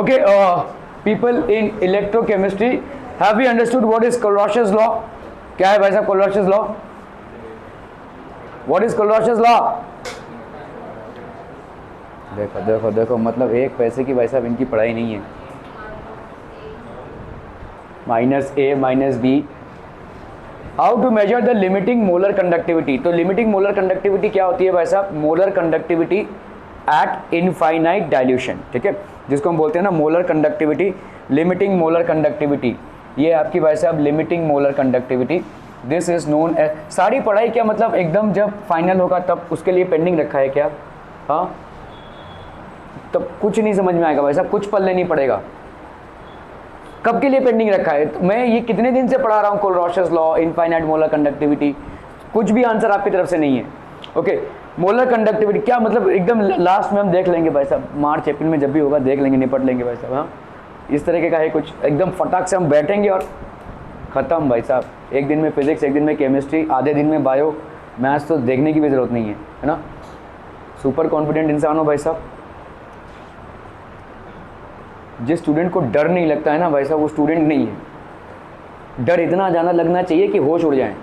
Okay, people in electrochemistry, have we understood what is Kohlrausch's law? क्या है भाई साहब Kohlrausch's law? What is Kohlrausch's law? देखो देखो देखो, मतलब एक पैसे की भाई साहब इनकी पढ़ाई नहीं है। Minus A minus B. How to measure the limiting molar conductivity. तो लिमिटिंग मोलर कंडक्टिविटी क्या होती है भाई साहब? Molar conductivity at infinite dilution, ठीक है, जिसको हम बोलते हैं ना molar conductivity, limiting molar conductivity. ये आपकी भाई साहब limiting molar conductivity, this is known as. सारी पढ़ाई क्या मतलब एकदम जब फाइनल होगा तब उसके लिए पेंडिंग रखा है क्या? हाँ, तब कुछ नहीं समझ में आएगा भाई साहब, कुछ पढ़ने नहीं पड़ेगा। कब के लिए पेंडिंग रखा है? तो मैं ये कितने दिन से पढ़ा रहा हूँ कोलरॉशस लॉ, इनफाइनाइट मोलर कंडक्टिविटी, कुछ भी आंसर आपकी तरफ से नहीं है। ओके, मोलर कंडक्टिविटी क्या मतलब एकदम लास्ट में हम देख लेंगे भाई साहब, मार्च अप्रैल में जब भी होगा देख लेंगे, निपट लेंगे भाई साहब। हाँ, इस तरीके का है कुछ, एकदम फटाक से हम बैठेंगे और ख़त्म भाई साहब। एक दिन में फिजिक्स, एक दिन में केमिस्ट्री, आधे दिन में बायो, मैथ्स तो देखने की भी ज़रूरत नहीं है ना। सुपर कॉन्फिडेंट इंसान हो भाई साहब। जिस स्टूडेंट को डर नहीं लगता है ना भाई साहब, वो स्टूडेंट नहीं है। डर इतना ज़्यादा लगना चाहिए कि होश उड़ जाए,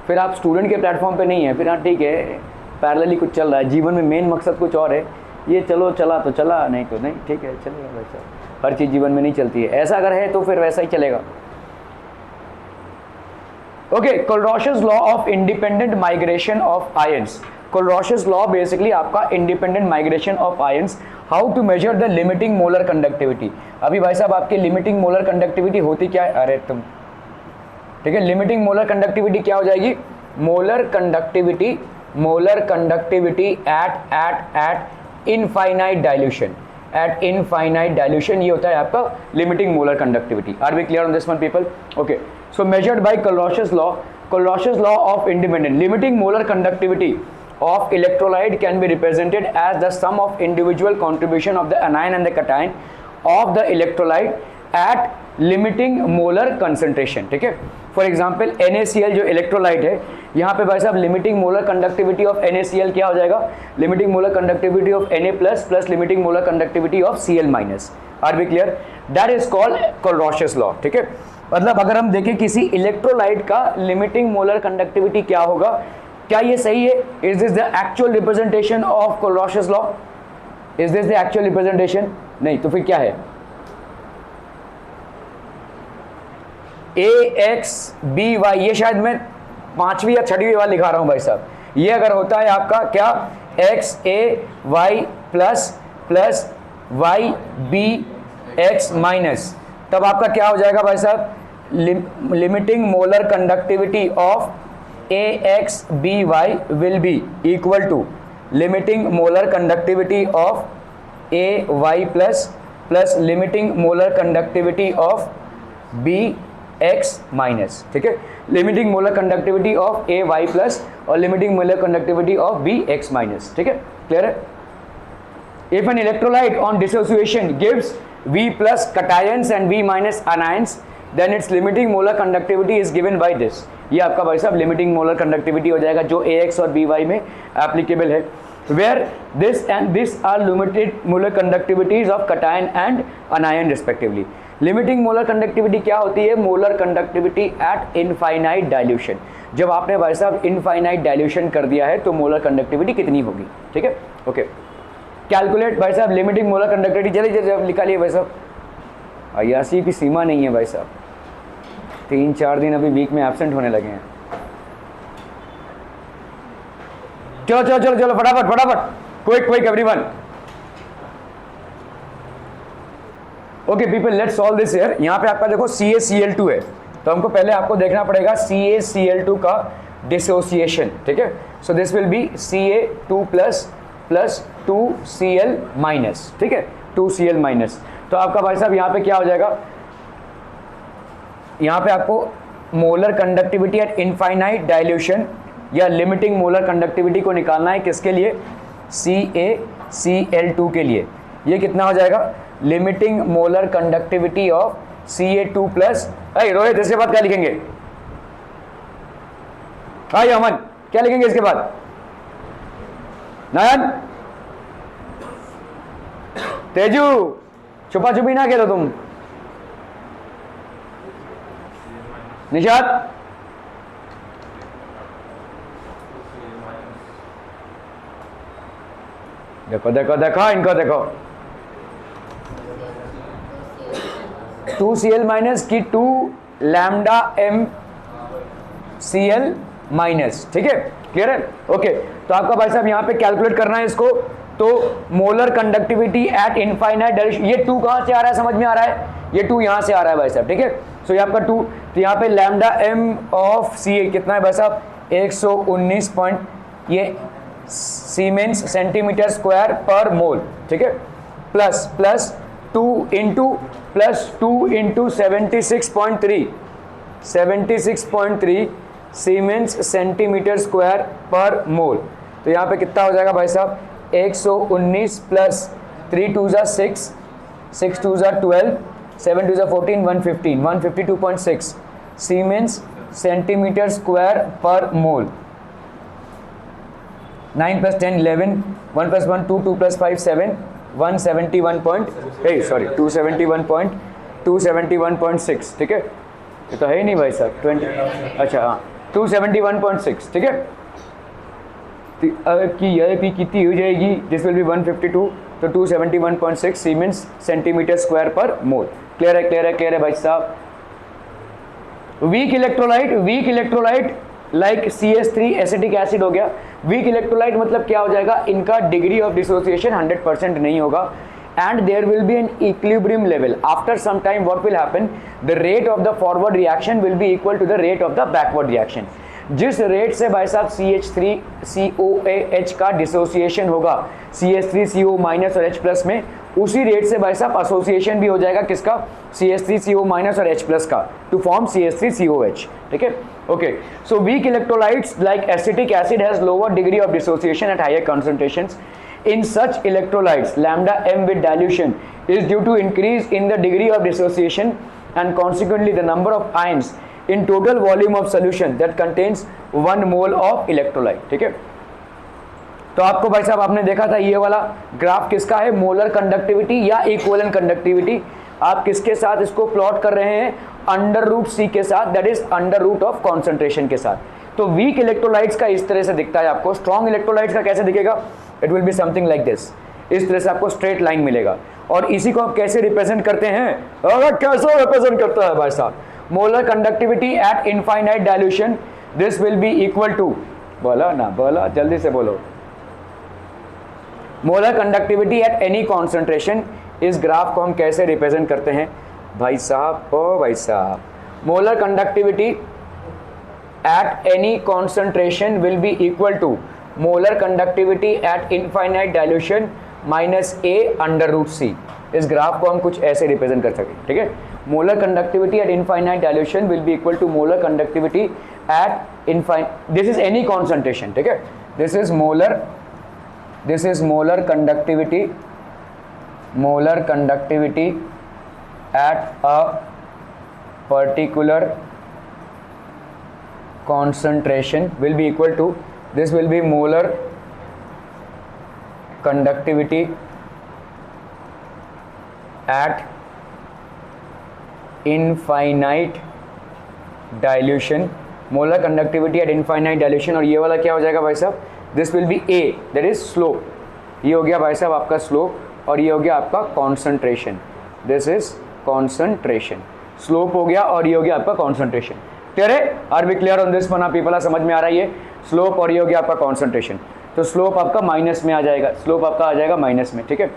फिर आप स्टूडेंट के प्लेटफॉर्म पे नहीं है। फिर हाँ ठीक है, पैरेलली कुछ चल रहा है, जीवन में मेन मकसद कुछ और है, ये चलो चला तो चला, नहीं तो नहीं, ठीक है चलेगा भाई साहब। हर चीज़ जीवन में नहीं चलती है, ऐसा अगर है तो फिर वैसा ही चलेगा। Okay, Kohlrausch's law of independent migration of ions. Kohlrausch's law basically आपका independent migration of ions. How to measure the limiting molar conductivity. अभी भाई साहब आपकी लिमिटिंग मोलर कंडक्टिविटी होती क्या है? अरे तुम ठीक है, लिमिटिंग मोलर कंडक्टिविटी क्या हो जाएगी? Molar conductivity at infinite dilution, at infinite dilution, ये होता है आपका limiting molar conductivity. Are we clear on this one people? Okay, so measured by Kohlrausch's law of independent limiting molar conductivity of electrolyte can be represented as the sum of individual contribution of the anion and the cation of the electrolyte at limiting molar concentration, ठीक है। For example NaCl जो electrolyte है, यहाँ पे भाई साहब limiting molar conductivity of NaCl क्या हो जाएगा? Limiting molar conductivity of Na plus limiting molar conductivity of Cl minus. Are be clear? That is called Kohlrausch's law, ठीक है। मतलब अगर हम देखें किसी इलेक्ट्रोलाइट का लिमिटिंग मोलर कंडक्टिविटी क्या होगा, क्या ये सही है? Is this the actual representation of Kohlrausch's law? Is this the actual representation? नहीं, तो फिर क्या है? AXBY, ये शायद मैं 5वीं या 6वीं बार लिखा रहा हूं भाई साहब। ये अगर होता है आपका क्या XAY प्लस YBX माइनस, तब आपका क्या हो जाएगा भाई साहब? Limiting molar conductivity of AXBY will be equal to limiting molar conductivity of AY plus limiting molar conductivity of BX minus, ठीक है। limiting molar conductivity of AY plus और limiting molar conductivity of BX minus, ठीक है, clear है। If an electrolyte on dissociation gives V plus cations and V minus anions, then its limiting molar conductivity is given by this। ये आपका भाई साहब limiting molar conductivity हो जाएगा जो AX और BY में एप्लीकेबल है, where this and this are limited molar conductivities of cation and anion respectively. Limiting molar conductivity क्या होती है? Molar conductivity at infinite dilution. जब आपने भाई साहब इनफाइनाइट डाइल्यूशन कर दिया है तो मोलर कंडक्टिविटी कितनी होगी, ठीक है। ओके, कैलकुलेट भाई साहब लिमिटिंग मोलर कंडक्टिविटी, जल्दी निकालिए भाई साहब। अयासी की सीमा नहीं है भाई साहब, 3-4 दिन अभी वीक में एब्सेंट होने लगे हैं। चलो चलो चलो चलो फटाफट, quick everyone. Okay people, let's solve this here. यहाँ पे आपका देखो CaCl2 है, तो हमको पहले आपको देखना पड़ेगा CaCl2 का डिसोसिएशन, ठीक है। So this will B Ca2 plus 2Cl minus, ठीक है, 2Cl माइनस। तो आपका भाई साहब यहाँ पे क्या हो जाएगा? यहाँ पे आपको molar conductivity at infinite dilution या लिमिटिंग मोलर कंडक्टिविटी को निकालना है, किसके लिए? CaCl2 के लिए। ये कितना हो जाएगा? Limiting molar conductivity of Ca2 plus, Rohit इसके बाद क्या लिखेंगे? हाँ अमन, क्या लिखेंगे इसके बाद? नयन, तेजू, छुपा छुपी ना खेलो तुम। निशात देखो देखो देखो इनको देखो, 2Cl माइनस की 2 लैम्डा एम Cl माइनस, ठीक है, क्लियर है, ओके। तो आपका भाई साहब यहाँ पे कैलकुलेट करना है इसको। तो molar conductivity at infinite direction, ये 2 कहाँ से आ रहा है, समझ में आ रहा है, ये 2 यहाँ से आ रहा है भाई साहब, ठीक है। सो ये आपका 2, तो यहाँ पे लैम्डा एम ऑफ Cl कितना है भाई साहब, 119 पॉइंट, ये सीमेंस सेंटीमीटर स्क्वायर पर मोल, ठीक है, plus 2 into 76.3 siemens centimetre square पर मोल। तो यहाँ पे कितना हो जाएगा भाई साहब, 119 प्लस 3 2 जा 6, 6 2 जा 12, 7 2 जा 14, 115, 152.6 सीमेंस सेंटीमीटर स्क्वायर पर मोल। 9 plus 10 11, 1 plus 1 2, 2 plus 5 7, 271.6, ठीक है, ये तो है ही नहीं भाई साहब 20, अच्छा हाँ 271.6, ठीक है। की यह भी कितनी हो जाएगी, दिस विल बी 152, तो 271.6 सीमेंस सेंटीमीटर स्क्वायर पर मोल। क्लियर है, क्लियर है, क्लियर है भाई साहब। Weak electrolyte like CH3 acetic acid हो गया। वीक इलेक्ट्रोलाइट मतलब क्या हो जाएगा, इनका डिग्री ऑफ डिसोसिएशन 100% नहीं होगा, and there will be an equilibrium level. After some time what will happen, the rate of the forward reaction will be equal to the rate of the backward reaction. जिस rate से भाई साहब CH3COAH का dissociation होगा CH3CO minus और H plus में, उसी rate से भाई साहब एसोसिएशन भी हो जाएगा किसका, CH3CO माइनस और H प्लस का, टू फॉर्म CH3COH, ठीक है, okay. So weak electrolytes like acetic acid has lower degree of dissociation at higher concentrations. In such electrolytes, lambda m with dilution is due to increase in the degree of dissociation and consequently the number of ions in total volume of solution that contains 1 mole of electrolyte, ठीक है। तो आपको भाई साहब आपने देखा था ये वाला ग्राफ किसका है, मोलर कंडक्टिविटी या इक्विवेलेंट कंडक्टिविटी। आप किसके साथ इसको प्लॉट कर रहे हैं, अंडर रूट C के साथ, that is under root of concentration के साथ। तो वीक इलेक्ट्रोलाइट्स का इस तरह से दिखता है आपको, स्ट्रॉन्ग इलेक्ट्रोलाइट्स का कैसे दिखेगा, it will be something like this, इस तरह से आपको स्ट्रेट लाइन मिलेगा। और इसी को आप कैसे रिप्रेजेंट करते हैं, कैसे रिप्रेजेंट करता है भाई साहब, molar conductivity at infinite dilution, this will be equal to, बोला ना बोला, जल्दी से बोलो, molar conductivity at any concentration. इस ग्राफ को हम कैसे रिप्रेजेंट करते हैं भाई साहब, ओ भाई साहब, molar conductivity at any concentration will be equal to molar conductivity at infinite dilution minus A under root C। इस ग्राफ को हम कुछ ऐसे रिप्रेजेंट कर सकें, ठीक है। Molar conductivity at infinite dilution will be equal to molar conductivity at infinite, this is any concentration, ठीक है, this is molar conductivity at a particular concentration will be equal to, this will be molar conductivity at infinite dilution, molar conductivity at infinite dilution। और ये वाला क्या हो जाएगा भाई साहब, this will be A, that is slope। ये हो गया भाई साहब आपका slope और ये हो गया आपका concentration, this is concentration, slope हो गया और ये हो गया आपका concentration। क्लियर है, are be clear on this one, people समझ में आ रहा है ये स्लोप और ये हो गया आपका कॉन्सेंट्रेशन। तो स्लोप आपका माइनस में आ जाएगा, स्लोप आपका आ जाएगा माइनस में, ठीक है।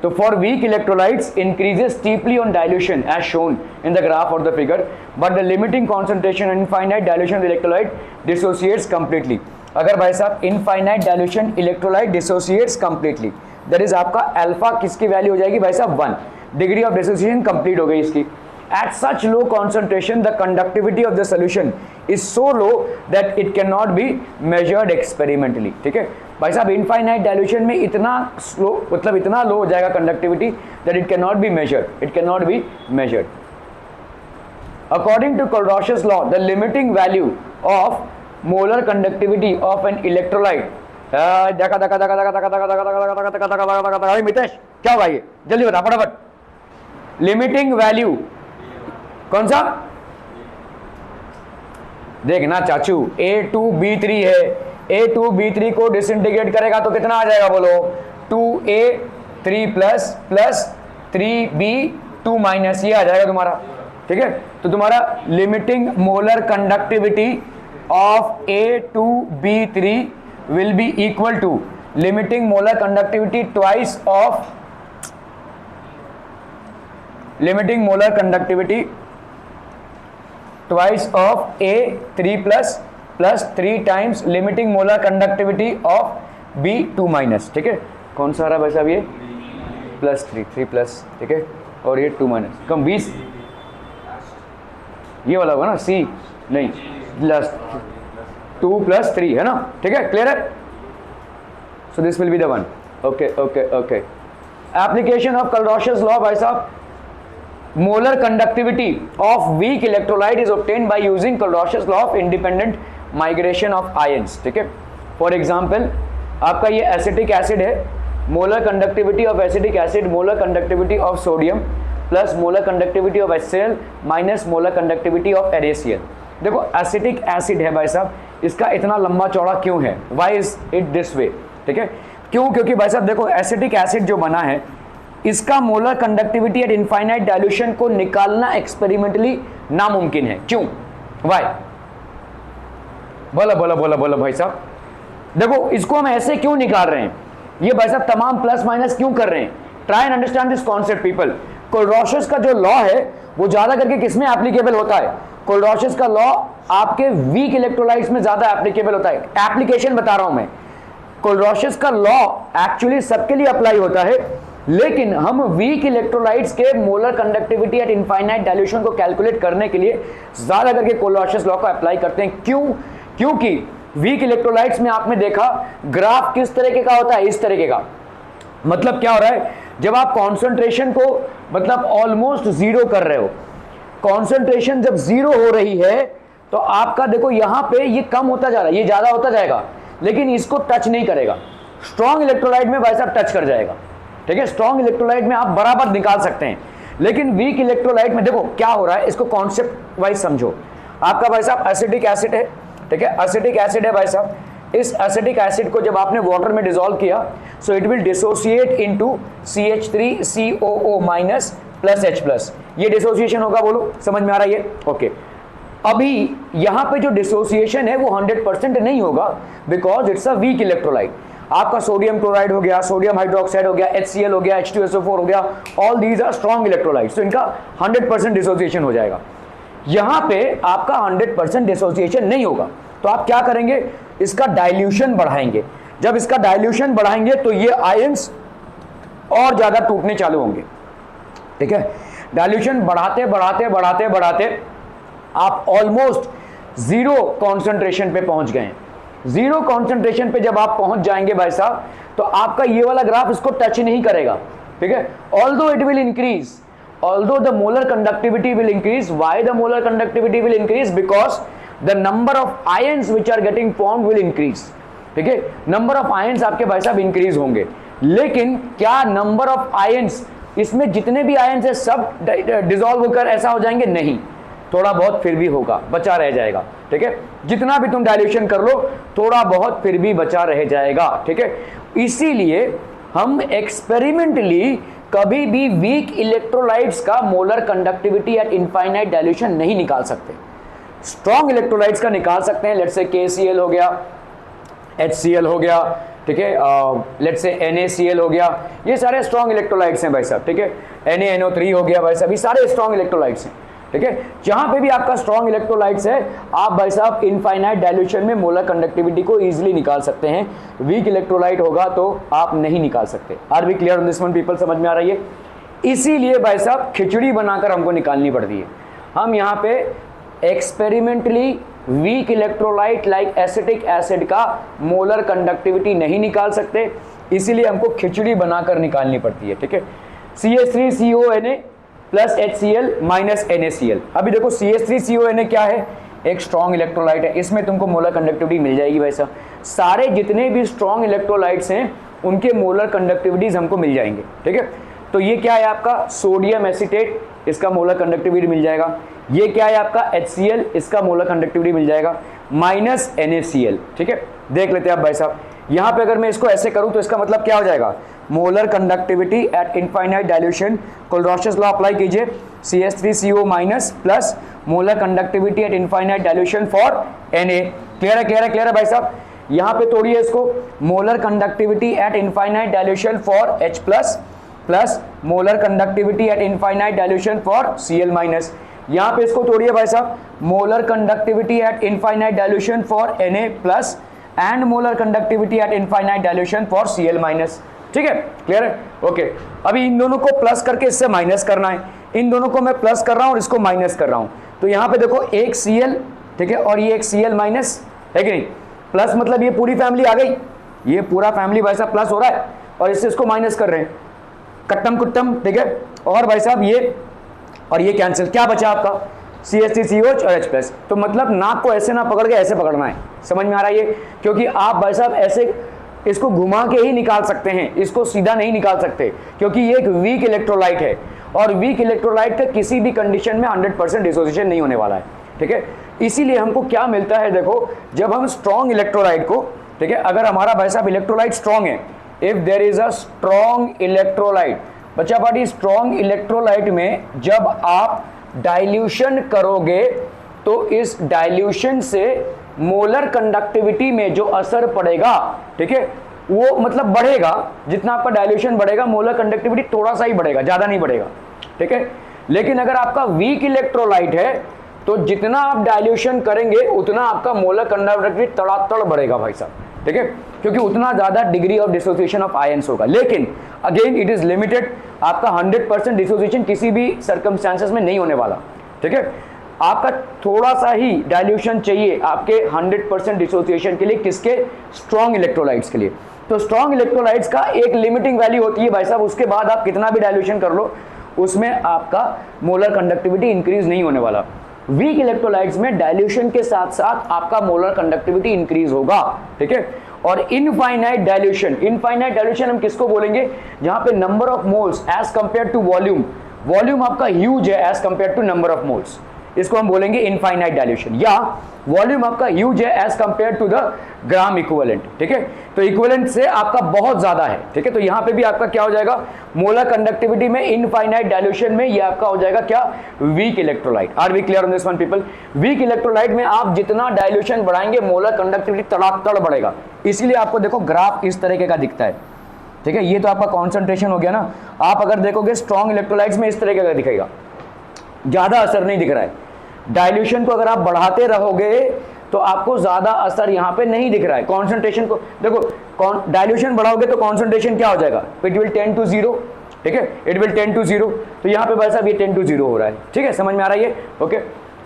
तो for weak electrolytes increases steeply on dilution as shown in the graph और the figure, but the limiting concentration infinite dilution electrolyte dissociates completely. अगर भाई साहब infinite dilution electrolyte dissociates completely, that is आपका alpha किसकी value हो जाएगी भाई साहब 1, डिग्री ऑफ डिसोसिएशन कंप्लीट हो गई इसकी। At such low concentration, the conductivity of the solution is so low that it cannot be measured experimentally, ठीक है भाई साहब। इनफाइनाइट डाइल्यूशन में इतना स्लो, मतलब इतना लो हो जाएगा conductivity that it cannot be measured, According to Kohlrausch's law, the limiting value of molar conductivity of an electrolyte, Mitesh क्या होगा ये, जल्दी बता फटाफट, लिमिटिंग वैल्यू कौन सा, देखना चाचू, A2B3 है, A2B3 को डिसइंटीग्रेट करेगा तो कितना आ जाएगा बोलो, 2A3 plus plus 3B2 minus, ये आ जाएगा तुम्हारा, ठीक है। तो तुम्हारा limiting molar conductivity of A2B3 will be equal to limiting molar conductivity twice of limiting molar conductivity twice of A3 plus plus 3 times limiting molar conductivity of B2 minus, ठीक है। कौन सा आ रहा है भाई साहब, ये प्लस 3 प्लस, ठीक है, और ये 2 माइनस, कम 20, ये वाला होगा ना, C नहीं, प्लस 2 प्लस 3 है ना, ठीक है, क्लियर है। So this will be the one, okay okay okay. Application of Kohlrausch's law भाई साहब, molar conductivity of weak electrolyte is obtained by using Clausius law of independent migration of ions, ठीक है। For example आपका ये acetic acid है, molar conductivity of acetic acid, molar conductivity of sodium plus molar conductivity of HCl minus molar conductivity of NaCl। देखो acetic acid है भाई साहब, इसका इतना लंबा चौड़ा क्यों है, why is it this way, ठीक है, क्यों, क्योंकि भाई साहब देखो एसिटिक एसिड जो बना है इसका molar conductivity at infinite dilution को निकालना एक्सपेरिमेंटली नामुमकिन है, क्यों, वाई, बोलो बोलो बोलो बोलो भाई साहब। देखो इसको हम ऐसे क्यों निकाल रहे हैं, ये भाई साहब तमाम प्लस माइनस क्यों कर रहे हैं, try and understand this concept people. Kohlrausch's का जो लॉ है वो ज्यादा करके किसमें एप्लीकेबल होता है, कोलरोशियस का लॉ आपके वीक इलेक्ट्रोलाइट्स में ज्यादा एप्लीकेबल होता है, एप्लीकेशन बता रहा हूं मैं। कोलरोशियस का लॉ एक्चुअली सबके लिए अप्लाई होता है, लेकिन हम वीक इलेक्ट्रोलाइट्स के molar conductivity at infinite dilution को कैलकुलेट करने के लिए ज्यादा करके कोलरोशियस लॉ को अप्लाई करते हैं, क्यों, क्योंकि वीक इलेक्ट्रोलाइट्स में आपने देखा ग्राफ किस तरीके का होता है, इस तरीके का, मतलब क्या हो रहा है, जब आप कॉन्सेंट्रेशन को मतलब ऑलमोस्ट जीरो कर रहे हो, कॉन्सेंट्रेशन जब जीरो हो रही है तो आपका देखो यहां पे ये कम होता जा रहा है, ये ज्यादा होता जाएगा, लेकिन इसको टच नहीं करेगा। स्ट्रॉन्ग इलेक्ट्रोलाइट में भाई साहब टच कर जाएगा, ठीक है, स्ट्रॉन्ग इलेक्ट्रोलाइट में आप बराबर निकाल सकते हैं, लेकिन वीक इलेक्ट्रोलाइट में देखो क्या हो रहा है, इसको कॉन्सेप्ट वाइज समझो। आपका भाई साहब एसिटिक एसिड है, ठीक है, एसिटिक एसिड है भाई साहब, इस एसिटिक एसिड को जब आपने वाटर में डिसॉल्व किया so it will dissociate into CH3COO minus plus H plus, ये डिसोसिएशन होगा, बोलो समझ में आ रहा है ये, ओके। अभी यहां पे जो डिसोसिएशन है वो 100% नहीं होगा because it's a weak electrolyte. आपका सोडियम क्लोराइड हो गया, सोडियम हाइड्रोक्साइड हो गया, HCl हो गया, H2SO4 हो गया, all these are strong electrolytes, तो इनका 100% डिसोसिएशन हो जाएगा। यहां पे आपका 100% डिसोसिएशन नहीं होगा, तो आप क्या करेंगे, इसका डाइल्यूशन बढ़ाएंगे। जब इसका डाइल्यूशन बढ़ाएंगे तो ये आयंस और ज्यादा टूटने चालू होंगे, ठीक है। डाइल्यूशन बढ़ाते बढ़ाते बढ़ाते बढ़ाते आप ऑलमोस्ट जीरो कॉन्सेंट्रेशन पे पहुंच गए हैं। जीरो कॉन्सेंट्रेशन पे जब आप पहुंच जाएंगे भाई साहब तो आपका ये वाला ग्राफ इसको टच नहीं करेगा, ठीक है। Although it will increase, although the molar conductivity will increase, why the molar conductivity will increase, because the number of ions which are getting formed will increase, ठीक है, नंबर ऑफ आयंस आपके भाई साहब increase होंगे, लेकिन क्या number of ions इसमें जितने भी आयंस है सब डिसॉल्व होकर ऐसा हो जाएंगे, नहीं, थोड़ा बहुत फिर भी होगा, बचा रह जाएगा, ठीक है, जितना भी तुम डाइल्यूशन कर लो थोड़ा बहुत फिर भी बचा रह जाएगा, ठीक है। इसीलिए हम एक्सपेरिमेंटली कभी भी वीक इलेक्ट्रोलाइट्स का molar conductivity at infinite dilution नहीं निकाल सकते, स्ट्रॉन्ग इलेक्ट्रोलाइट्स का निकाल सकते हैं, लेट्स से KCl हो गया, HCl हो गया, ठीक है, लेट्स से NaCl हो गया, ये सारे स्ट्रॉन्ग इलेक्ट्रोलाइट्स हैं भाई साहब, ठीक है, NaNO3 हो गया भाई साहब, ये सारे स्ट्रॉन्ग इलेक्ट्रोलाइट्स हैं, ठीक है। जहां पे भी आपका स्ट्रॉन्ग इलेक्ट्रोलाइट्स है आप भाई साहब इनफाइनाइट डाइल्यूशन में मोलर कंडक्टिविटी को इजीली निकाल सकते हैं, वीक इलेक्ट्रोलाइट होगा तो आप नहीं निकाल सकते। Are we clear on this one people, समझ में आ रही है। इसीलिए भाई साहब खिचड़ी बनाकर हमको निकालनी पड़ती है, हम यहाँ पे experimentally weak electrolyte like acetic acid का मोलर कंडक्टिविटी नहीं निकाल सकते, इसीलिए हमको खिचड़ी बनाकर निकालनी पड़ती है, ठीक है। CH3CONA plus HCl minus NaCl। अभी देखो CH3CONA क्या है, एक स्ट्रॉन्ग इलेक्ट्रोलाइट है, इसमें तुमको मोलर कंडक्टिविटी मिल जाएगी भाई साहब, सारे जितने भी स्ट्रॉन्ग इलेक्ट्रोलाइट्स हैं उनके मोलर कंडक्टिविटीज हमको मिल जाएंगे, ठीक है। तो ये क्या है आपका सोडियम एसीटेट, इसका मोलर कंडक्टिविटी मिल जाएगा। ये क्या है आपका HCl, इसका मोलर कंडक्टिविटी मिल जाएगा माइनस NaCl। ठीक है, देख लेते हैं आप भाई साहब, यहाँ पे अगर मैं इसको ऐसे करूँ तो इसका मतलब क्या हो जाएगा, molar conductivity at infinite dilution, Kohlrausch's law apply कीजिए, CH3CO minus plus molar conductivity at infinite dilution for Na। Clear है, क्लियर है, क्लियर है भाई साहब। यहाँ पे तोड़िए इसको, molar conductivity at infinite dilution for H plus plus molar conductivity at infinite dilution for Cl minus. यहाँ पे इसको तोड़िए भाई साहब, molar conductivity at infinite dilution for Na plus and molar conductivity at infinite dilution for Cl minus. ठीक है, clear है, okay. अभी इन दोनों को प्लस करके इससे माइनस करना है, इन दोनों को मैं प्लस कर रहा हूं और इसको माइनस कर रहा हूं, तो यहाँ पे देखो एक Cl, ठीक है, और ये एक Cl माइनस है कि नहीं, प्लस मतलब ये पूरी फैमिली आ गई, ये पूरा फैमिली भाई साहब प्लस हो रहा है और इससे इसको माइनस कर रहे हैं, कट्टम कुट्टम, ठीक है। और भाई साहब ये और ये कैंसिल, क्या बचा आपका CH3COH और H प्लस। तो मतलब नाक को ऐसे ना पकड़ के ऐसे पकड़ना है, समझ में आ रहा है ये, क्योंकि आप भाई साहब ऐसे इसको घुमा के ही निकाल सकते हैं, इसको सीधा नहीं निकाल सकते, क्योंकि ये एक वीक इलेक्ट्रोलाइट है और वीक इलेक्ट्रोलाइट का किसी भी कंडीशन में 100% डिसोसिएशन नहीं होने वाला है। ठीक है, इसीलिए हमको क्या मिलता है, देखो जब हम स्ट्रॉन्ग इलेक्ट्रोलाइट को, ठीक है, अगर हमारा भाई साहब इलेक्ट्रोलाइट स्ट्रॉन्ग है, if there is a strong electrolyte, बच्चा पार्टी स्ट्रॉन्ग इलेक्ट्रोलाइट में जब आप डाइल्यूशन करोगे तो इस डाइल्यूशन से मोलर कंडक्टिविटी में जो असर पड़ेगा, ठीक है, वो मतलब बढ़ेगा, जितना आपका डाइल्यूशन बढ़ेगा मोलर कंडक्टिविटी थोड़ा सा ही बढ़ेगा, ज्यादा नहीं बढ़ेगा। ठीक है, लेकिन अगर आपका वीक इलेक्ट्रोलाइट है तो जितना आप डाइल्यूशन करेंगे उतना आपका मोलर कंडक्टिविटी तड़ातड़ बढ़ेगा भाई साहब। ठीक है, क्योंकि उतना ज्यादा degree of dissociation of ions होगा, लेकिन अगेन इट इज लिमिटेड, आपका 100% डिसोसिएशन किसी भी सर्कमस्टेंसेस में नहीं होने वाला। ठीक है, आपका थोड़ा सा ही डाइल्यूशन चाहिए आपके 100% डिसोसिएशन के लिए, किसके, स्ट्रॉन्ग इलेक्ट्रोलाइट्स के लिए। तो स्ट्रॉन्ग इलेक्ट्रोलाइट्स का एक लिमिटिंग वैल्यू होती है भाई साहब, उसके बाद आप कितना भी डाइल्यूशन कर लो उसमें आपका मोलर कंडक्टिविटी इंक्रीज नहीं होने वाला। वीक इलेक्ट्रोलाइट्स में डाइल्यूशन के साथ साथ आपका मोलर कंडक्टिविटी इंक्रीज होगा। ठीक है, और इनफाइनाइट डाइल्यूशन हम किसको बोलेंगे, जहां पे number of moles as compared to volume, volume आपका ह्यूज है as compared to number of moles, इसको हम बोलेंगे इनफाइनाइट डाइल्यूशन, या वॉल्यूम आपका ह्यूज है as compared to the gram equivalent. ठीक है, तो इक्विवेलेंट से आपका बहुत ज्यादा है। ठीक है, तो यहां पे भी आपका क्या हो जाएगा, मोलर कंडक्टिविटी में इनफाइनाइट डाइल्यूशन में ये आपका हो जाएगा क्या, weak electrolyte. Are we clear on this one people? Weak electrolyte में आप जितना डाइल्यूशन बढ़ाएंगे मोलर कंडक्टिविटी तड़ातड़ बढ़ेगा, इसीलिए आपको देखो ग्राफ इस तरीके का दिखता है। ठीक है, ये तो आपका कॉन्सेंट्रेशन हो गया ना, आप अगर देखोगे स्ट्रॉन्ग इलेक्ट्रोलाइट्स में इस तरीके का दिखेगा, ज्यादा असर नहीं दिख रहा है। डाइल्यूशन को अगर आप बढ़ाते रहोगे तो आपको ज्यादा असर यहां पे नहीं दिख रहा है। कॉन्सेंट्रेशन को देखो, डाइल्यूशन बढ़ाओगे तो कॉन्सेंट्रेशन क्या हो जाएगा, इट विल टेंड टू 0। ठीक है, इट विल टेंड टू 0, तो यहां पे भाई साहब ये 10 to 0 हो रहा है। ठीक है, समझ में आ रहा है ये, okay.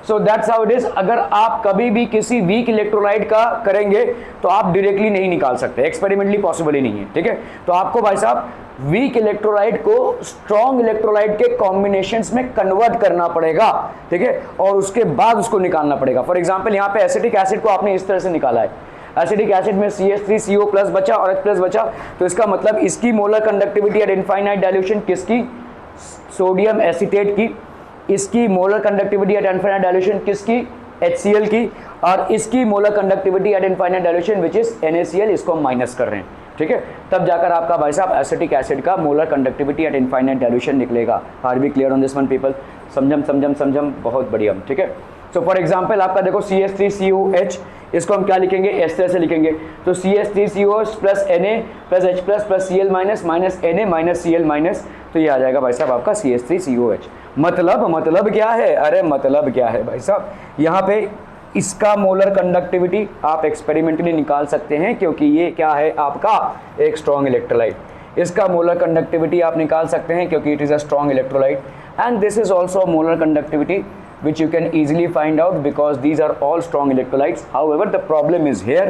So that's how it is. अगर आप कभी भी किसी वीक इलेक्ट्रोलाइट का करेंगे तो आप डायरेक्टली नहीं निकाल सकते, एक्सपेरिमेंटली पॉसिबल ही नहीं है। ठीक है, तो आपको भाई साहब वीक इलेक्ट्रोलाइट को स्ट्रॉन्ग इलेक्ट्रोलाइट के कॉम्बिनेशंस में कन्वर्ट करना पड़ेगा। ठीक है, और उसके बाद उसको निकालना पड़ेगा। फॉर एग्जांपल यहाँ पे एसिटिक एसिड को आपने इस तरह से निकाला है, एसिटिक एसिड में CH3CO प्लस बचा और H प्लस बचा, तो इसका मतलब इसकी molar conductivity at infinite dilution किसकी, सोडियम एसीटेट की, इसकी molar conductivity at infinite dilution किसकी, HCl की, और इसकी molar conductivity at infinite dilution which is NaCl, इसको हम माइनस कर रहे हैं। ठीक है, तब जाकर आपका भाई साहब एसिटिक एसिड का molar conductivity at infinite dilution निकलेगा। Are we clear on this one people? समझम, बहुत बढ़िया। ठीक है, सो फॉर एग्जांपल आपका देखो CH3COH, इसको हम क्या लिखेंगे, इस तरह से लिखेंगे, तो CH3COH plus Na plus H plus plus Cl minus minus Na minus Cl minus, तो ये आ जाएगा भाई साहब आपका CH3COH। मतलब क्या है, अरे मतलब क्या है भाई साहब, यहाँ पे इसका मोलर कंडक्टिविटी आप एक्सपेरिमेंटली निकाल सकते हैं, क्योंकि ये क्या है आपका एक स्ट्रॉन्ग इलेक्ट्रोलाइट। इसका मोलर कंडक्टिविटी आप निकाल सकते हैं क्योंकि it is a strong electrolyte, and this is also molar conductivity which you can easily find out because these are all strong electrolytes. However, the problem is here,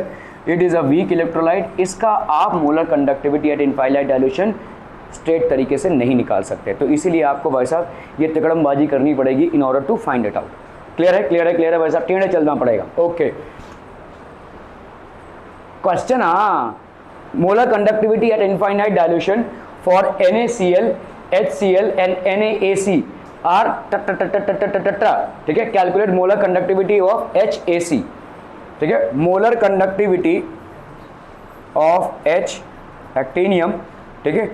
it is a weak electrolyte. इसका आप molar conductivity at infinite dilution straight तरीके से नहीं निकाल सकते, तो इसीलिए आपको भाई साहब ये तिकड़मबाजी करनी पड़ेगी in order to find it out. Clear है, क्लियर है, क्लियर है भाई साहब, टेढ़े चलना पड़ेगा। ओके, क्वेश्चन, हाँ, molar conductivity at infinite dilution for NaCl HCl and NaAC are tetra, ठीक है। Calculate molar conductivity of HAC, ठीक है। Molar conductivity of H actinium, ठीक है,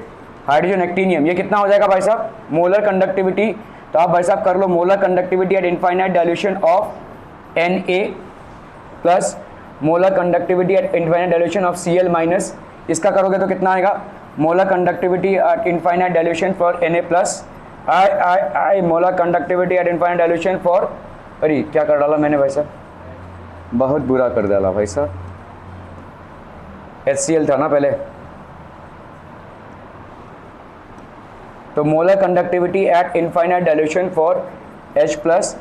हाइड्रोजन एक्टिनियम, ये कितना हो जाएगा भाई साहब? मोलर कंडक्टिविटी, तो आप भाई साहब कर low molar conductivity at infinite dilution of Na plus molar conductivity at infinite dilution of Cl minus, इसका करोगे तो कितना आएगा? Molar conductivity at infinite dilution for Na plus I molar conductivity at infinite dilution for, अरे क्या कर डाला मैंने भाई साहब, बहुत बुरा कर डाला भाई साहब, HCl था ना पहले, तो molar conductivity at infinite dilution for H plus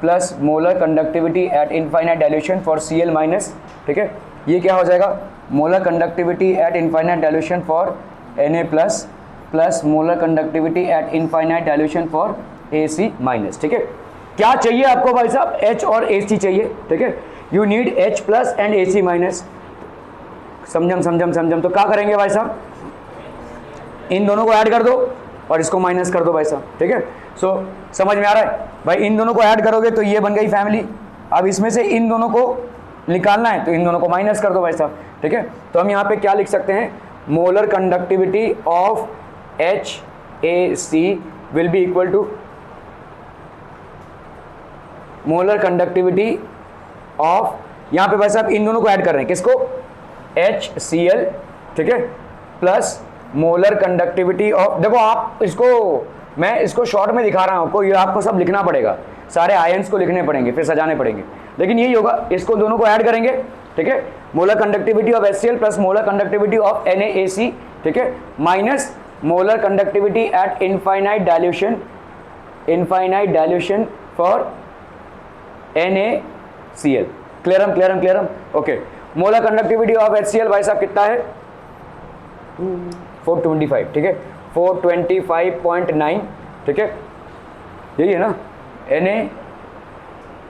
plus molar conductivity at infinite dilution for Cl minus, ठीक है। ये क्या हो जाएगा? Molar conductivity at infinite dilution for Na plus plus molar conductivity at infinite dilution for Ac minus, ठीक है। क्या चाहिए आपको भाई साहब? H और Ac चाहिए, ठीक है। You need H plus and Ac minus, समझम। तो क्या करेंगे भाई साहब? इन दोनों को ऐड कर दो और इसको माइनस कर दो भाई साहब, ठीक है। सो समझ में आ रहा है भाई? इन दोनों को ऐड करोगे तो ये बन गई फैमिली। अब इसमें से इन दोनों को निकालना है तो इन दोनों को माइनस कर दो भाई साहब, ठीक है। तो हम यहाँ पे क्या लिख सकते हैं? Molar conductivity of HAC will be equal to molar conductivity of, यहाँ पे भाई साहब इन दोनों को ऐड कर रहे हैं, किसको? HCl, ठीक है, प्लस मोलर कंडक्टिविटी ऑफ, देखो आप इसको, मैं इसको शॉर्ट में दिखा रहा हूँ आपको, ये आपको सब लिखना पड़ेगा, सारे आयंस को लिखने पड़ेंगे, फिर सजाने पड़ेंगे, लेकिन यही होगा, इसको दोनों को ऐड करेंगे, ठीक है। Molar conductivity of HCl plus molar conductivity of NaAC, ठीक है, minus molar conductivity at infinite dilution for NaCl। क्लियरम, okay. Molar conductivity of HCl भाई साहब कितना है? 425, ठीक है, 425.9, ठीक है, यही है ना। Na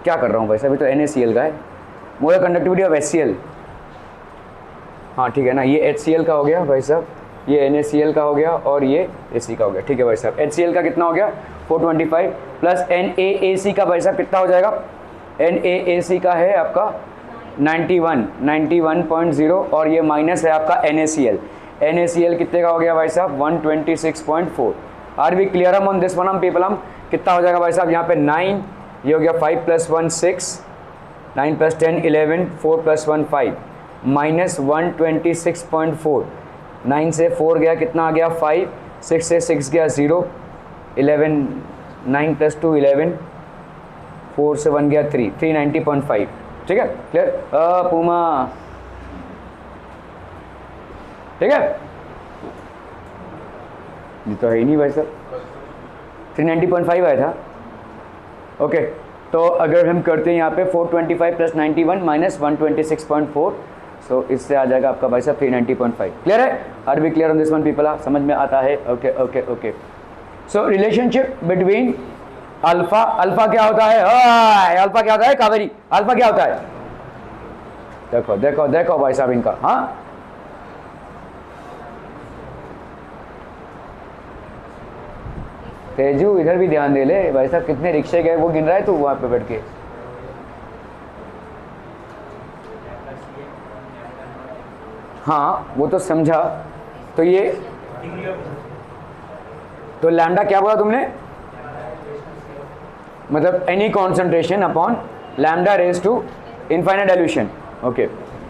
क्या कर रहा हूँ भाई साहब, अभी तो NaCl का है। मोलर कंडक्टिविटी ऑफ HCl, हाँ ठीक है ना, ये HCl का हो गया भाई साहब, ये NaCl का हो गया और ये Ac का हो गया, ठीक है भाई साहब। HCl का कितना हो गया? 425 प्लस NaAC का भाई साहब कितना हो जाएगा? NaAC का है आपका 91.0 और ये माइनस है आपका NaCl कितने का हो गया भाई साहब? 126.4। Are we clear on this one people? हम कितना हो जाएगा भाई साहब? यहाँ पे 9, ये हो गया 5 + 1 6, 9 + 10 11, 4 + 1 5, माइनस 126.4। 9 से 4 गया, कितना आ गया? 5, 6 से 6 गया 0, 11, 9 + 2 11, 4 से 1 गया 3, 390.5, ठीक है, क्लियर? पूमा, ठीक है, ये तो है ही नहीं भाई साहब, 390.5 आया था, ओके। तो अगर हम करते हैं यहाँ पे 425 + 91 माइनस 126.4, सो इससे आ जाएगा आपका भाई साहब 390.5। क्लियर है? Are be clear on this one people? समझ में आता है? Okay. So relationship between alpha क्या होता है? अल्फा क्या होता है कावेरी? अल्फा क्या होता है? देखो भाई साहब इनका, हाँ तेजू इधर भी ध्यान दे ले भाई साहब, कितने रिक्शे गए वो गिन रहा है तू वहां पे बैठ के। हाँ वो तो समझा, तो ये तो लैम्डा क्या बोला तुमने? मतलब any concentration upon lambda raise to infinite dilution, okay.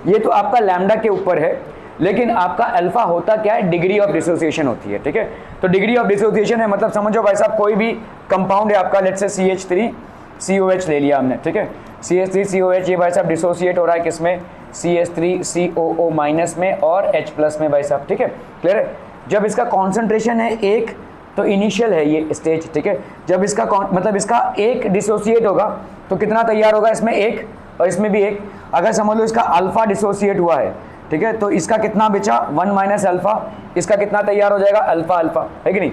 ये तो आपका लैम्डा के ऊपर है, लेकिन आपका अल्फा होता क्या है? डिग्री ऑफ डिसोसिएशन होती है, ठीक है। तो डिग्री ऑफ डिसोसिएशन है, मतलब समझो भाई साहब कोई भी कंपाउंड है आपका, लेट्स से CH3COH ले लिया हमने, ठीक है, CH3COH, ये भाई साहब डिसोसिएट हो रहा है किसमें? CH3COO माइनस में और H प्लस में भाई साहब, ठीक है, क्लियर है। जब इसका कॉन्सेंट्रेशन है 1, तो इनिशियल है ये स्टेज, ठीक है। जब इसका मतलब इसका 1 डिसोसिएट होगा तो कितना तैयार होगा? इसमें 1 और इसमें भी 1। अगर समझ लो इसका अल्फा डिसोसिएट हुआ है, ठीक है, तो इसका कितना बचा? 1 माइनस अल्फा, इसका कितना तैयार हो जाएगा? अल्फा, है कि नहीं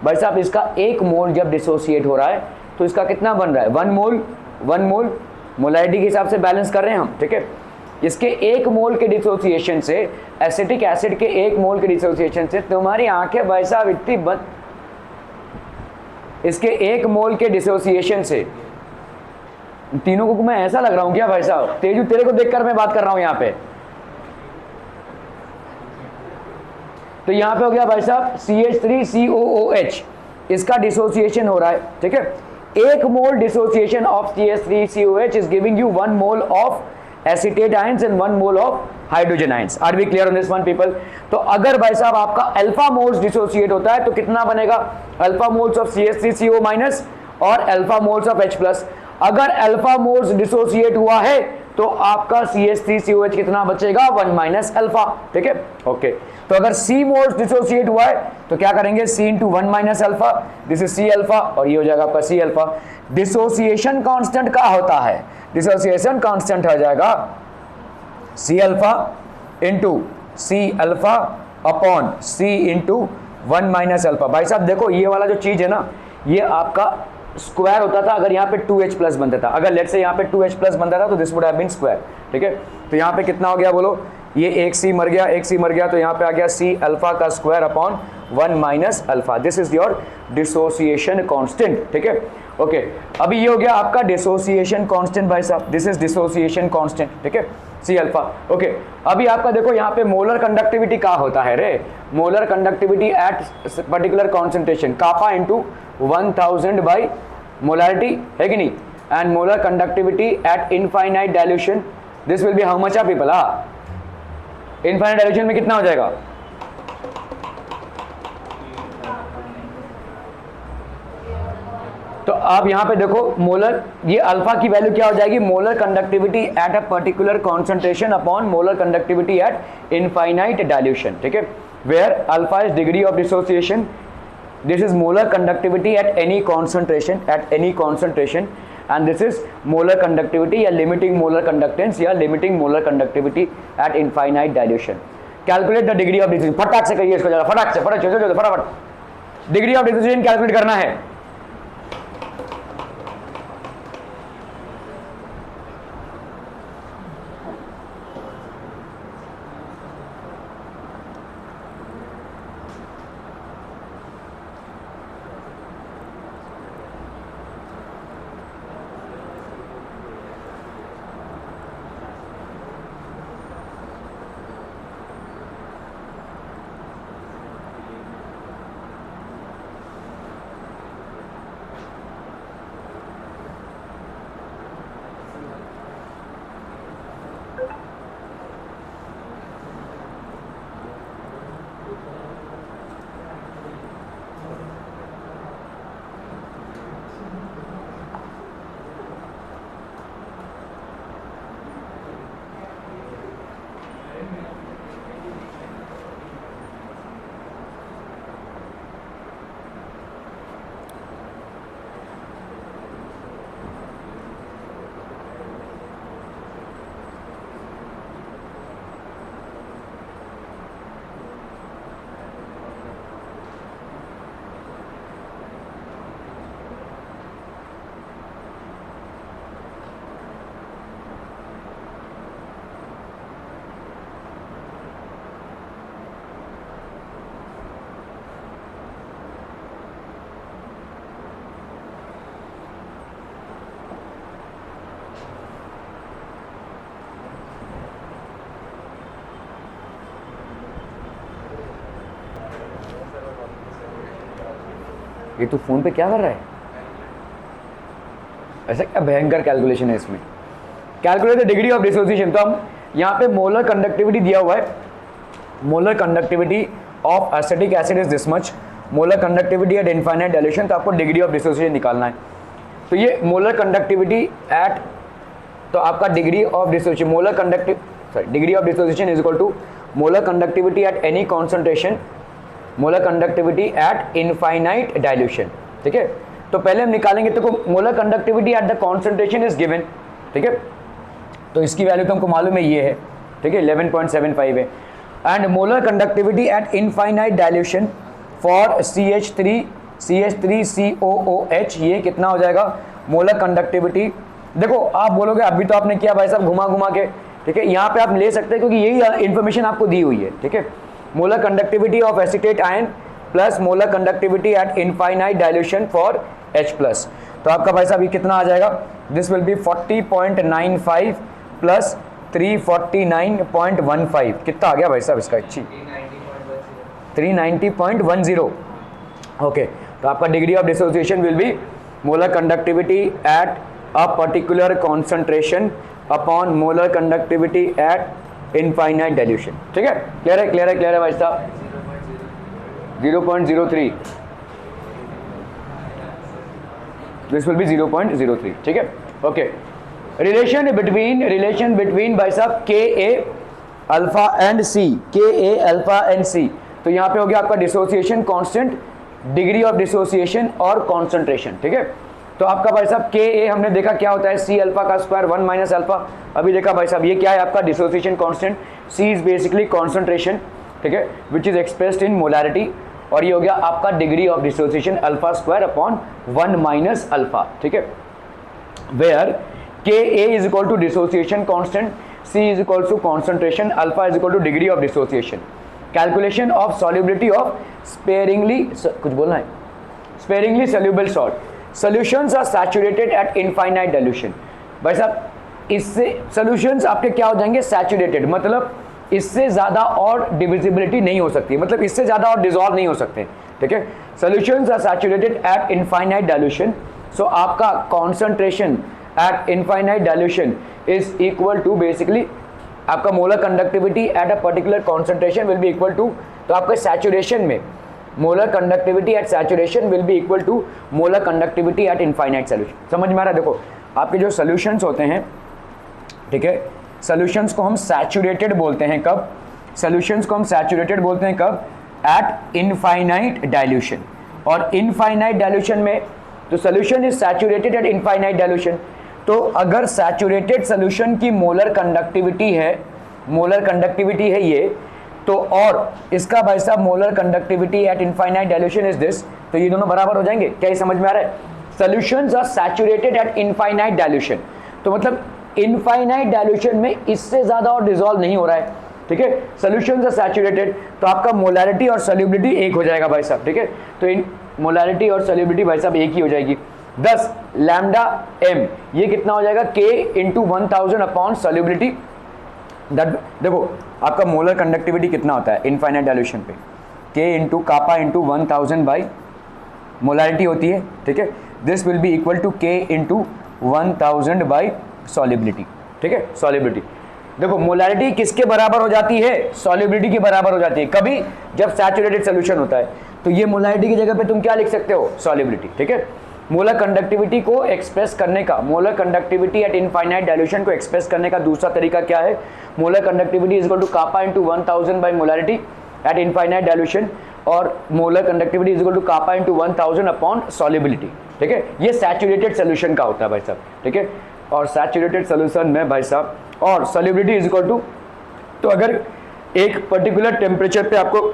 भाई साहब? इसका 1 मोल जब डिसोसिएट हो रहा है तो इसका कितना बन रहा है? 1 मोल, मोलैरिटी के हिसाब से बैलेंस कर रहे हैं हम, ठीक है। इसके 1 मोल के डिसोसिएशन से, एसिटिक एसिड के 1 मोल के डिसोसिएशन से तुम्हारी आंखें भाई साहब इतनी बंद, इसके 1 मोल के डिसोसिएशन से, तीनों को मैं ऐसा लग रहा हूं क्या भाई साहब? तेजू तेरे को देखकर मैं बात कर रहा हूं यहां पे। तो यहां पे हो गया भाई साहब CH3COOH, इसका डिसोसिएशन हो रहा है, ठीक है। 1 mole dissociation of CH3COH is giving you 1 mole of acetate ions and 1 mole of hydrogen ions. Are we clear on this one people? तो अगर भाई साहब आपका अल्फा मोल्स डिसोसिएट होता है तो कितना बनेगा? Alpha moles of CH3CO minus और alpha moles of H plus. अगर अल्फा मोल्स डिसोसिएट हुआ है तो आपका CH3COH कितना बचेगा? 1 माइनस अल्फा, ठीक है, ओके। तो अगर C मोल्स डिसोसिएट हुआ है तो क्या करेंगे? C into 1 minus alpha, this is C alpha, और ये हो जाएगा आपका C अल्फा। डिसोसिएशन कांस्टेंट क्या होता है? डिसोसिएशन कांस्टेंट हो जाएगा C alpha into C alpha upon C into 1 minus alpha. भाई साहब देखो ये वाला जो चीज है ना, ये आपका स्क्वायर होता था अगर यहाँ पे 2H प्लस बनता था। अगर लेट्स से यहाँ पे 2H प्लस बनता था तो this would have been square, ठीक है। तो यहाँ पे कितना हो गया बोलो? ये एक C मर गया, एक C मर गया, तो यहाँ पे आ गया C अल्फा का square upon 1 minus alpha. This is your dissociation constant, ठीक है, ओके। अभी ये हो गया आपका डिसोसिएशन कांस्टेंट भाई साहब, दिस इज डिसोसिएशन कांस्टेंट, ठीक है, C अल्फा, ओके। अभी आपका देखो यहाँ पे मोलर कंडक्टिविटी क्या होता है रे? Molar conductivity at particular concentration kappa into 1000 by molarity, है कि नहीं? And molar conductivity at infinite dilution, this will be how much of people? Infinite dilution में कितना हो जाएगा? तो आप यहां पे देखो मोलर, ये अल्फा की वैल्यू क्या हो जाएगी? Molar conductivity at a particular concentration upon molar conductivity at infinite dilution, ठीक है, where alpha is degree of dissociation, this is molar conductivity at any concentration and this is molar conductivity या limiting molar conductance या limiting molar conductivity at infinite dilution. Calculate the degree of dissociation. फटाक से करिए इसको जरा, फटाक से, फटाफट डिग्री ऑफ डिसोसिएशन कैलकुलेट करना है। ये तू फोन पे क्या कर रहा है? ऐसा क्या भयंकर कैलकुलेशन है इसमें? Calculate the degree of dissociation. तो हम यहाँ पे मोलर कंडक्टिविटी दिया हुआ है, molar conductivity of acetic acid is this much, molar conductivity at infinite dilution, तो आपको डिग्री ऑफ डिसोसिएशन निकालना है। तो ये मोलर कंडक्टिविटी एट, तो आपका degree of dissociation, molar conductive sorry degree of dissociation is equal to molar conductivity at any concentration, molar conductivity at infinite dilution, ठीक है। तो पहले हम निकालेंगे, तो molar conductivity at the concentration is given, ठीक है, तो इसकी वैल्यू तो हमको मालूम है, ये है, ठीक है, 11.75 है। And molar conductivity at infinite dilution for CH3COOH, ये कितना हो जाएगा? मोलर कंडक्टिविटी, देखो आप बोलोगे अभी तो आपने किया भाई साहब घुमा घुमा के, ठीक है, यहाँ पे आप ले सकते हैं क्योंकि यही इन्फॉर्मेशन आपको दी हुई है, ठीक है। Molar conductivity of acetate ion plus molar conductivity at infinite dilution for H plus. तो आपका भाई साहब ये कितना आ जाएगा, दिस विल बी 40.95 प्लस 349.15, कितना आ गया भाई साहब इसका, 390.10। ओके, तो आपका degree of dissociation will be molar conductivity at a particular concentration upon molar conductivity at infinite dilution. ठीक है, क्लियर है, क्लियर है, क्लियर है भाई साहब। 0.03, दिस विल बी 0.03। ठीक है, ओके। रिलेशन बिटवीन भाई साहब के ए अल्फा एंड सी, के ए अल्फा एंड सी। तो यहाँ पे हो गया आपका dissociation constant, degree of dissociation और कॉन्सेंट्रेशन। ठीक है, तो आपका भाई साहब के ए हमने देखा क्या होता है, सी अल्फा का स्क्वायर 1 माइनस अल्फा। अभी देखा भाई साहब ये क्या है आपका dissociation constant, C is basically concentration. ठीक है, which is expressed in molarity, और ये हो गया आपका degree of dissociation alpha square upon 1 minus alpha. ठीक है, where K A is equal to dissociation constant, C is equal to concentration, alpha is equal to degree of dissociation. Calculation of solubility of sparingly, कुछ बोलना है, sparingly soluble salt, solutions are saturated at infinite dilution. भाई साहब इससे solutions आपके क्या हो जाएंगे, सैचुरेटेड, मतलब इससे ज्यादा और डिविजिबिलिटी नहीं हो सकती, मतलब इससे ज्यादा और डिसॉल्व नहीं हो सकते। ठीक है, solutions are saturated at infinite dilution, so आपका concentration at infinite dilution is equal to basically आपका molar conductivity at a particular concentration will be equal to, तो आपके सैचुरेशन में molar conductivity at saturation will be equal to molar conductivity at infinite solution. समझ में आ रहा है? देखो आपके जो सॉल्यूशंस होते हैं, ठीक है, सॉल्यूशंस को हम सैचुरेटेड बोलते हैं कब, सॉल्यूशंस को हम सैचुरेटेड बोलते हैं कब, एट इनफाइनाइट डाइल्यूशन। और इनफाइनाइट डाइल्यूशन में तो solution is saturated at infinite dilution, तो अगर सैचुरेटेड सॉल्यूशन की मोलर कंडक्टिविटी है, मोलर कंडक्टिविटी है ये, तो और इसका भाई साहब molar conductivity at infinite dilution is this, तो ये दोनों बराबर हो जाएंगे। क्या ये समझ में आ रहा है? Solutions are saturated at infinite dilution, तो मतलब इनफाइनाइट डाइल्यूशन में इससे ज्यादा और डिसॉल्व नहीं हो रहा है। ठीक है, सॉल्यूशंस आर सैचुरेटेड, तो आपका मोलैरिटी और सॉल्युबिलिटी एक हो जाएगा भाई साहब। ठीक है, तो इन मोलैरिटी और सॉल्युबिलिटी भाई साहब एक ही हो जाएगी। 10 लैम्डा एम, ये कितना हो जाएगा, के इंटू 1000 अपॉन सॉल्युबिलिटी। देखो आपका मोलर कंडक्टिविटी कितना होता है इनफाइनाइट डाइल्यूशन पे, K into kappa into 1000 by molarity होती है। ठीक है, this will be equal to K into 1000 by solubility. ठीक है, सॉल्युबिलिटी देखो मोलैरिटी किसके बराबर हो जाती है, सॉल्युबिलिटी के बराबर हो जाती है। कभी जब सैचुरेटेड सॉल्यूशन होता है, तो ये मोलैरिटी की जगह पे तुम क्या लिख सकते हो, सॉल्युबिलिटी। ठीक है, मोलर कंडक्टिविटी को एक्सप्रेस करने का, molar conductivity at infinite dilution को एक्सप्रेस करने का दूसरा तरीका क्या है, molar conductivity is equal to kappa into 1000 by molarity at infinite dilution, और molar conductivity is equal to kappa into 1000 upon solubility. ठीक है, ये सैचुरेटेड सोल्यूशन का होता है भाई साहब। ठीक है, और सैचुरेटेड सोल्यूशन में भाई साहब और सॉल्युबिलिटी इज इक्वल टू, तो अगर एक पर्टिकुलर टेम्परेचर पे आपको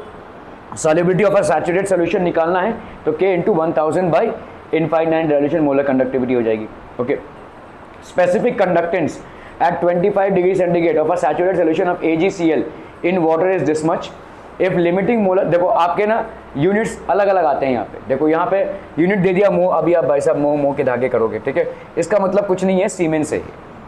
solubility of a saturated solution निकालना है, तो K into 1000 by infinite dilution molar conductivity हो जाएगी। Okay, specific conductance at 25 degree centigrade of a saturated solution of AgCl in water is this much if limiting molar. देखो आपके ना units अलग अलग आते हैं यहाँ पे, देखो यहाँ पे यूनिट दे दिया मोह, अभी आप भाई साहब मोह के धागे करोगे। ठीक है, इसका मतलब कुछ नहीं है, सीमेंस है,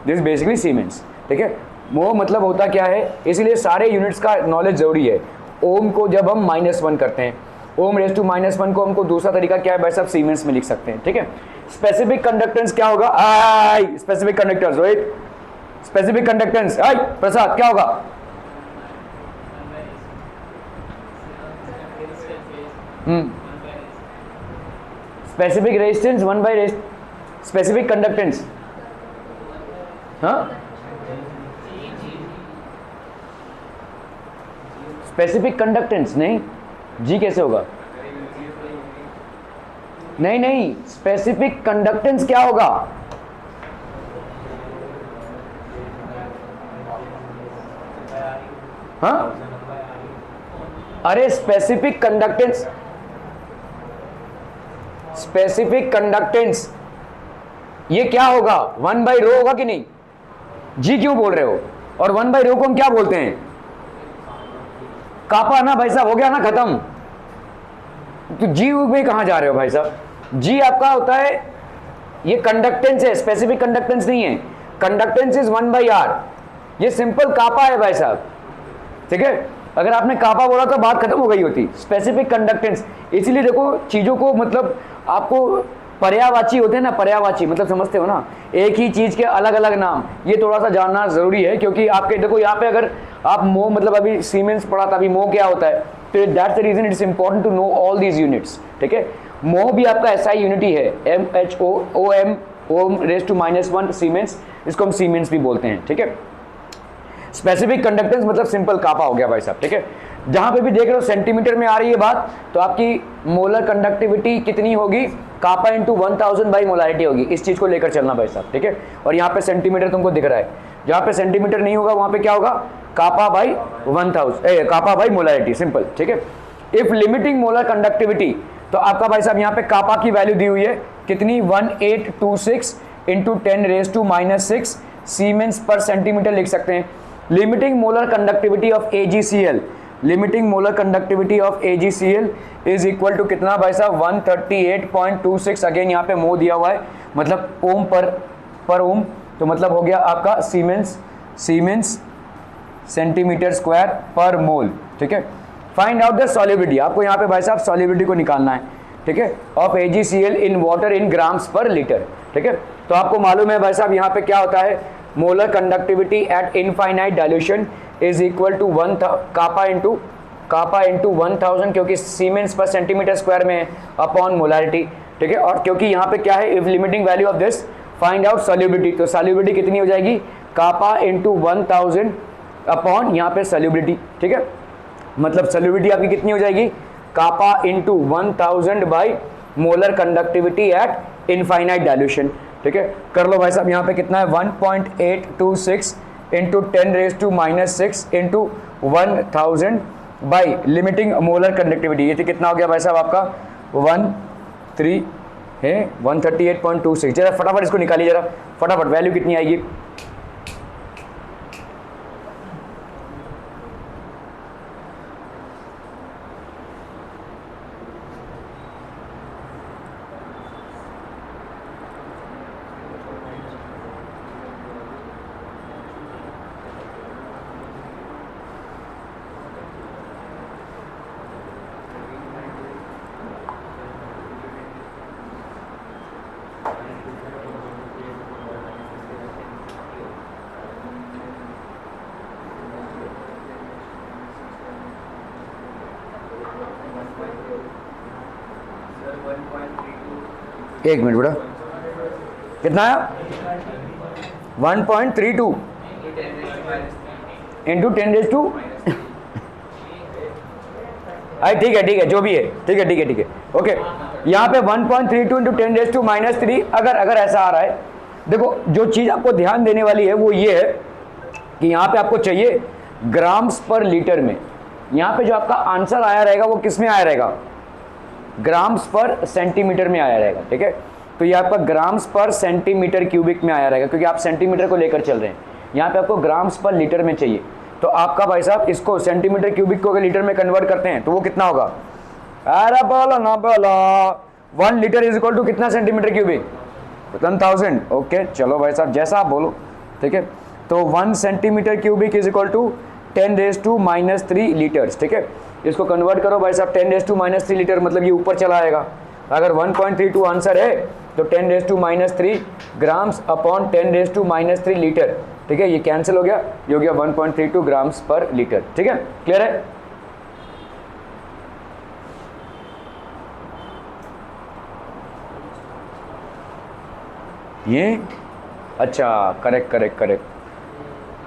दिस बेसिकली सीमेंस। ठीक है, मोह मतलब होता क्या है, इसलिए सारे यूनिट्स का नॉलेज जरूरी है। ओम को जब हम -1 करते हैं, ओम रेज टू -1 को हमको दूसरा तरीका क्या है भाई साहब, सीमेंस में लिख सकते हैं। ठीक है, स्पेसिफिक कंडक्टेंस क्या होगा, आई specific conductance, wait, specific conductance, आई प्रसाद क्या होगा, specific resistance 1 by specific conductance, हाँ स्पेसिफिक कंडक्टेंस नहीं, जी कैसे होगा, नहीं नहीं, स्पेसिफिक कंडक्टेंस क्या होगा, हाँ अरे स्पेसिफिक कंडक्टेंस, स्पेसिफिक कंडक्टेंस ये क्या होगा, 1 बाई रो होगा कि नहीं, जी क्यों बोल रहे हो, और 1 बाई रो को हम क्या बोलते हैं, कापा ना भाई साहब, हो गया ना खत्म। तो जी में कहाँ जा रहे हो भाई साहब? जी आपका होता है, ये कंडक्टेंस है, स्पेसिफिक कंडक्टेंस नहीं है। कंडक्टेंस इज 1/r, ये सिंपल कापा है भाई साहब, ठीक है। अगर आपने कापा बोला तो बात खत्म हो गई होती। स्पेसिफिक कंडक्टेंस, इसीलिए देखो चीजों को मतलब आपको पर्यायवाची होते हैं ना, पर्यायवाची मतलब समझते हो ना, एक ही चीज के अलग अलग नाम, ये थोड़ा सा जानना जरूरी है। क्योंकि आपके देखो यहाँ पे अगर आप मो मतलब अभी सीमेंस पढ़ा था, अभी मो क्या होता है, तो that's the reason it's important to know all these units, ठीक है। मो भी आपका एसआई यूनिटी है, MHO ohm raise to -1 siemens, इसको हम सीमेंस भी बोलते हैं, ठीक है। स्पेसिफिक कंडक्टेंस मतलब सिंपल कापा हो गया भाई साहब, ठीक है। जहां पे भी देख रहे हो सेंटीमीटर में आ रही है बात, तो आपकी मोलर कंडक्टिविटी कितनी होगी, कापा इंटू 1000 बाई मोलारिटी होगी। इस चीज को लेकर चलना भाई साहब, ठीक है। और यहाँ पे सेंटीमीटर तुमको दिख रहा है, जहां पे सेंटीमीटर नहीं होगा वहां पे क्या होगा, kappa by 1000, kappa by molarity, simple, ठीक है। इफ लिमिटिंग मोलर कंडक्टिविटी, तो आपका भाई साहब यहाँ पे कापा की वैल्यू दी हुई है कितनी, 1826 इंटू 10⁻⁻6 सीमेंस पर सेंटीमीटर लिख सकते हैं। Limiting molar conductivity of AgCl, limiting molar conductivity of AgCl is equal to कितना भाई साहब, 138.26। अगेन यहाँ पे मो दिया हुआ है, मतलब ओम पर ओम, तो मतलब हो गया आपका सीमेंस सेंटीमीटर स्क्वायर पर मोल, ठीक है। फाइंड आउट द सॉल्युबिलिटी, आपको यहाँ पे भाई साहब सॉल्युबिलिटी को निकालना है, ठीक है, of AgCl in water in grams per litre, ठीक है। तो आपको मालूम है भाई साहब यहाँ पे क्या होता है, molar conductivity at infinite dilution is equal to kappa into 1000, क्योंकि सीमेंस पर सेंटीमीटर स्क्वायर में अपॉन मोलारिटी, ठीक है। और क्योंकि यहाँ पे क्या है, if limiting value of this find out solubility, तो सॉल्युबिलिटी कितनी हो जाएगी, कापा इंटू 1000 अपॉन यहाँ पे सॉल्युबिलिटी, ठीक है। मतलब सॉल्युबिलिटी आपकी कितनी हो जाएगी, kappa into 1000 by molar conductivity at infinite dilution, ठीक है। कर लो भाई साहब, यहाँ पे कितना है, 1.826 into 10⁻⁻6 into 1000 by limiting molar conductivity, ये कितना हो गया भाई साहब आपका 138.26। जरा फटाफट इसको निकालिए, जरा फटाफट वैल्यू कितनी आएगी, एक मिनट बेटा, कितना है, 1.32 इंटू 10⁻², ठीक है जो भी है, ठीक है ओके। यहाँ पे 1.32 इंटू 10⁻³ अगर ऐसा आ रहा है, देखो जो चीज आपको ध्यान देने वाली है वो ये है कि यहाँ पे आपको चाहिए ग्राम्स पर लीटर में। यहाँ पे जो आपका आंसर आया रहेगा वो किस में आया रहेगा, ग्राम्स पर सेंटीमीटर में आया रहेगा, ठीक है। तो ये आपका ग्राम्स पर सेंटीमीटर क्यूबिक में आया रहेगा, क्योंकि आप सेंटीमीटर को लेकर चल रहे हैं। यहाँ पे आपको ग्राम्स पर लीटर में चाहिए, तो आपका भाई साहब इसको सेंटीमीटर क्यूबिक को अगर लीटर में कन्वर्ट करते हैं तो वो कितना होगा, अरे बोलो ना बोलो, 1 लीटर इज इक्वल टू कितना सेंटीमीटर क्यूबिक, 1000। ओके चलो भाई साहब जैसा आप बोलो, ठीक है। तो 1 centimetre cubic is equal to 10⁻³ litres, ठीक है। इसको कन्वर्ट करो भाई साहब 10⁻³ लीटर, मतलब ये ऊपर चला आएगा। अगर 1.32 आंसर है तो 10⁻³ ग्राम्स अपॉन 10⁻³ लीटर, ठीक है। ये कैंसिल हो गया, ये हो गया 1.32 ग्राम्स पर लीटर, ठीक है। क्लियर है, ये अच्छा, करेक्ट,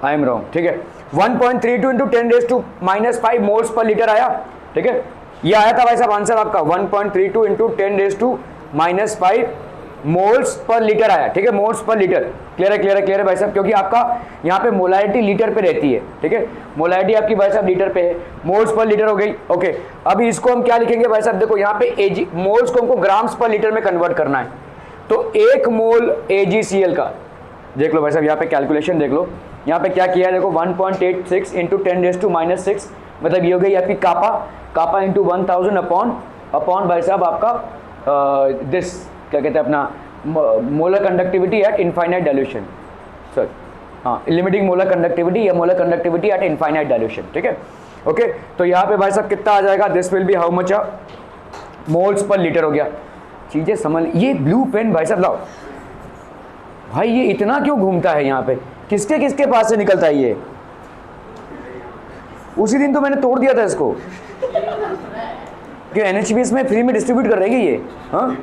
आई एम रॉन्ग, ठीक है। 1.32 इंटू 10⁻⁻5 मोल्स पर लीटर आया, ठीक है। ये आया था भाई साहब आंसर आपका 1.32 इंटू 10⁻⁻5 मोल्स पर लीटर आया, ठीक है, मोल्स पर लीटर। क्लियर है भाई साहब, क्योंकि आपका यहाँ पे मोलारिटी लीटर पे रहती है, ठीक है। मोलारिटी आपकी भाई साहब लीटर पे है, मोल्स पर लीटर हो गई, ओके। अभी इसको हम क्या लिखेंगे भाई साहब, देखो यहाँ पे मोल्स को हमको ग्राम्स पर लीटर में कन्वर्ट करना है, तो 1 मोल AgCl का देख लो भाई साहब, यहाँ पे कैलकुलेशन देख लो, यहाँ पे क्या किया है देखो, 1.86 इंटू 10⁻⁻6, मतलब ये हो गई आपकी कापा इंटू 1000 अपॉन अपॉन भाई साहब आपका दिस क्या कहते हैं अपना molar conductivity at infinite dilution, sir हाँ लिमिटिंग मोलर कंडक्टिविटी या molar conductivity at infinite dilution, ठीक है। ओके तो यहाँ पे भाई साहब कितना आ जाएगा, this will be how much moles per litre हो गया। चीज़ें समझ, ये ब्लू पेन भाई साहब लाओ भाई, ये इतना क्यों घूमता है यहाँ पे, किसके किसके पास से निकलता है ये? उसी दिन तो मैंने तोड़ दिया था इसको कि NHBS में फ्री में डिस्ट्रीब्यूट कर रहेगी ये, हाँ।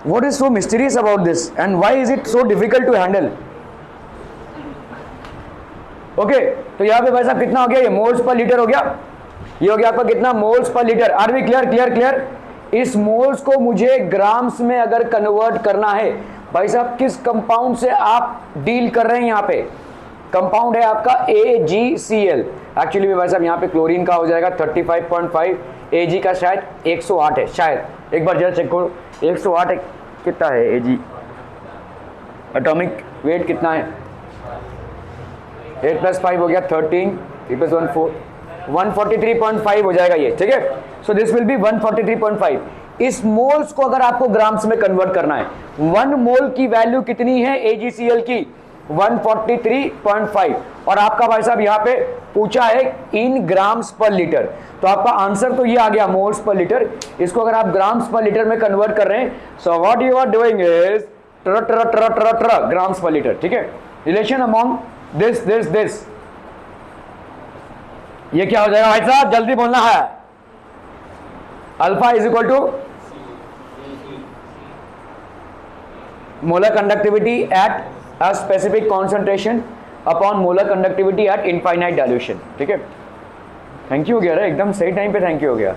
What is so mysterious about this and why is it so difficult to handle? Okay तो यहाँ पे भाई साहब कितना हो गया, ये मोल्स पर लीटर हो गया, ये हो गया आपका कितना moles per litre. Are we clear clear clear? इस मोल्स को मुझे ग्राम्स में अगर कन्वर्ट करना है भाई साहब, किस कंपाउंड से आप डील कर रहे हैं? यहाँ पे कंपाउंड है आपका AgCl। एक्चुअली भाई साहब यहाँ पे क्लोरीन का हो जाएगा 35.5, Ag का शायद 108 है, शायद एक बार जरा चेक करो 108 है, कितना है Ag, एटॉमिक वेट कितना है, 8 + 5 हो गया 13, 3 + 1 4, 143.5 हो जाएगा ये, ठीक है। So this will B 143.5। इस मोल्स को अगर आपको ग्राम्स में कन्वर्ट करना है, 1 मोल की वैल्यू कितनी है AgCl की, 143.5, और आपका भाई साहब यहाँ पे पूछा है इन ग्राम्स पर लीटर, तो आपका आंसर तो ये आ गया मोल्स पर लीटर। इसको अगर आप ग्राम्स पर लीटर में कन्वर्ट कर रहे हैं, so what you are doing is grams per litre, ठीक है। रिलेशन अमॉन्ग दिस ये क्या हो जाएगा भाई साहब, जल्दी बोलना है। Alpha is equal to molar conductivity at a specific concentration upon molar conductivity at infinite dilution, ठीक है। थैंक यू हो गया, एकदम सही टाइम पे थैंक यू हो गया।